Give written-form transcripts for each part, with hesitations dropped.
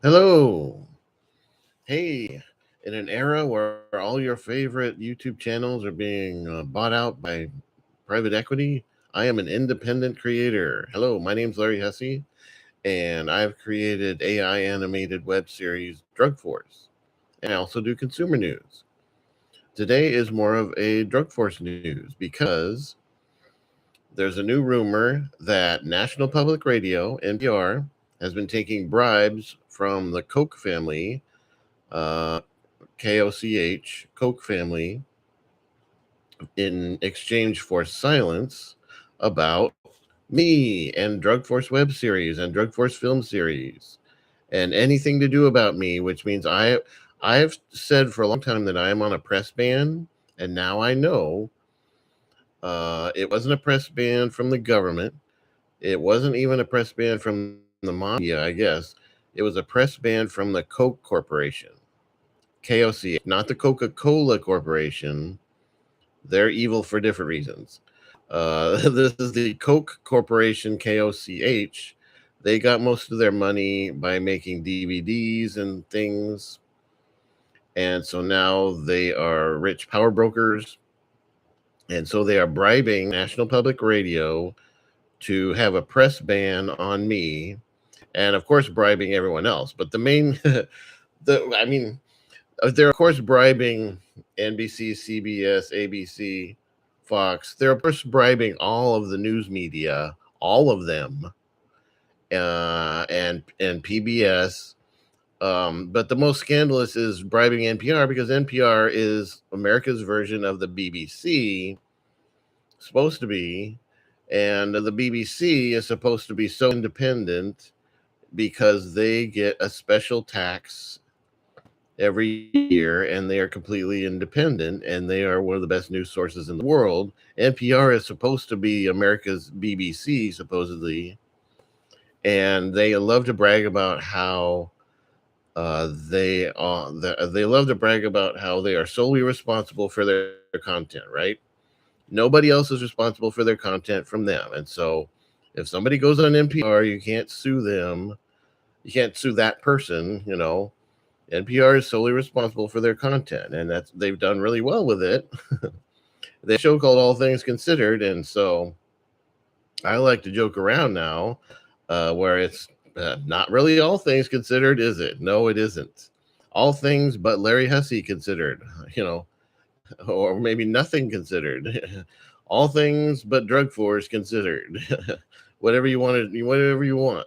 Hello. Hey, in an era where all your favorite YouTube channels are being bought out by private equity, I am an independent creator. Hello, my name's Larry Hussey, and I've created AI animated web series Drug Force, and I also do consumer news. Today is more of a Drug Force news because there's a new rumor that National Public Radio, NPR, has been taking bribes from the Koch family, uh, Koch family, in exchange for silence about me and Drug Force web series and Drug Force film series and anything to do about me, which means I've said for a long time that I am on a press ban, and now I know it wasn't a press ban from the government. It wasn't even a press ban from the media, I guess. It was a press ban from the Coke Corporation. KOC, not the Coca Cola Corporation. They're evil for different reasons. This is the Koch Corporation, KOCH. They got most of their money by making DVDs and things. And so now they are rich power brokers. And so they are bribing National Public Radio to have a press ban on me. And of course, bribing everyone else. But the main, they're of course bribing NBC, CBS, ABC, Fox. They're of course bribing all of the news media, all of them, and PBS. But the most scandalous is bribing NPR because NPR is America's version of the BBC, supposed to be, and the BBC is supposed to be so independent because they get a special tax every year and they are completely independent and they are one of the best news sources in the world. NPR is supposed to be America's BBC, supposedly, and they love to brag about how they love to brag about how they are solely responsible for their content, right? Nobody else is responsible for their content from them. And so if somebody goes on NPR, you can't sue them. You can't sue that person, NPR is solely responsible for their content, and they've done really well with it. They have a show called All Things Considered, and so I like to joke around now, where it's not really all things considered, is it? No, it isn't. All things but Larry Hussey considered, you know, or maybe nothing considered. All things but drug force considered. Whatever you want.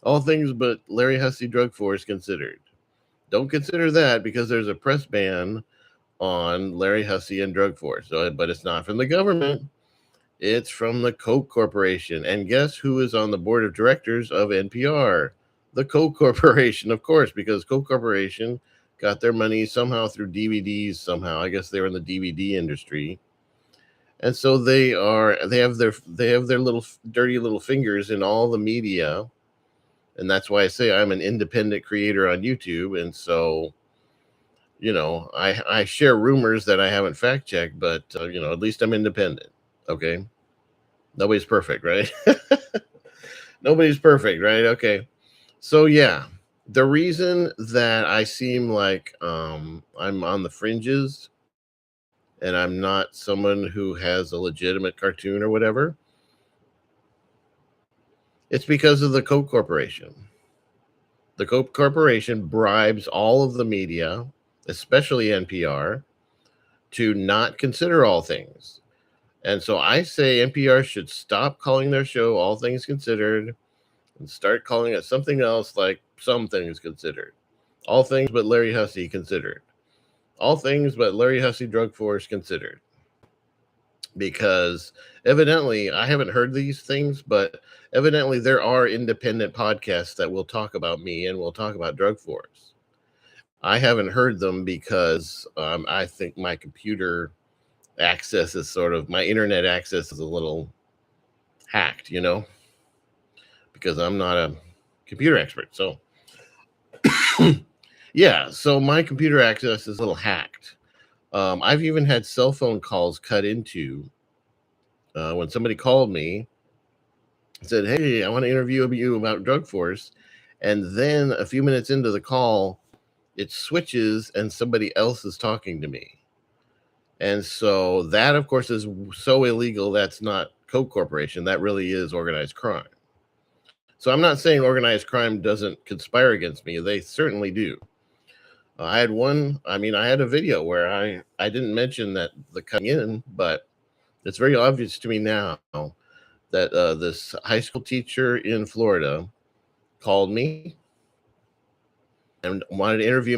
All things but Larry Hussey drug force considered. Don't consider that because there's a press ban on Larry Hussey and drug force. So, but it's not from the government. It's from the Koch Corporation. And guess who is on the board of directors of NPR? The Koch Corporation, of course, because Koch Corporation got their money somehow through DVDs. Somehow, I guess they were in the DVD industry, and so they have their little dirty little fingers in all the media, and that's why I say I'm an independent creator on YouTube. And so, I share rumors that I haven't fact checked, but at least I'm independent. Okay, nobody's perfect, right? Nobody's perfect, right? Okay, so yeah, the reason that I seem like I'm on the fringes and I'm not someone who has a legitimate cartoon or whatever, it's because of the Coke Corporation. The Coke Corporation bribes all of the media, especially NPR, to not consider all things. And so I say NPR should stop calling their show All Things Considered and start calling it something else like Some Things Considered. All things but Larry Hussey considered. All things but Larry Hussey Drug Force considered. Because evidently, I haven't heard these things, but evidently there are independent podcasts that will talk about me and will talk about drug force. I haven't heard them because I think my computer access is my internet access is a little hacked, because I'm not a computer expert. So, yeah, so my computer access is a little hacked. I've even had cell phone calls cut into when somebody called me and said, "Hey, I want to interview you about drug force," And then a few minutes into the call, it switches and somebody else is talking to me. And so that, of course, is so illegal. That's not Koch Corporation. That really is organized crime. So I'm not saying organized crime doesn't conspire against me. They certainly do. I had a video where I didn't mention that the coming in, but it's very obvious to me now that this high school teacher in Florida called me and wanted to interview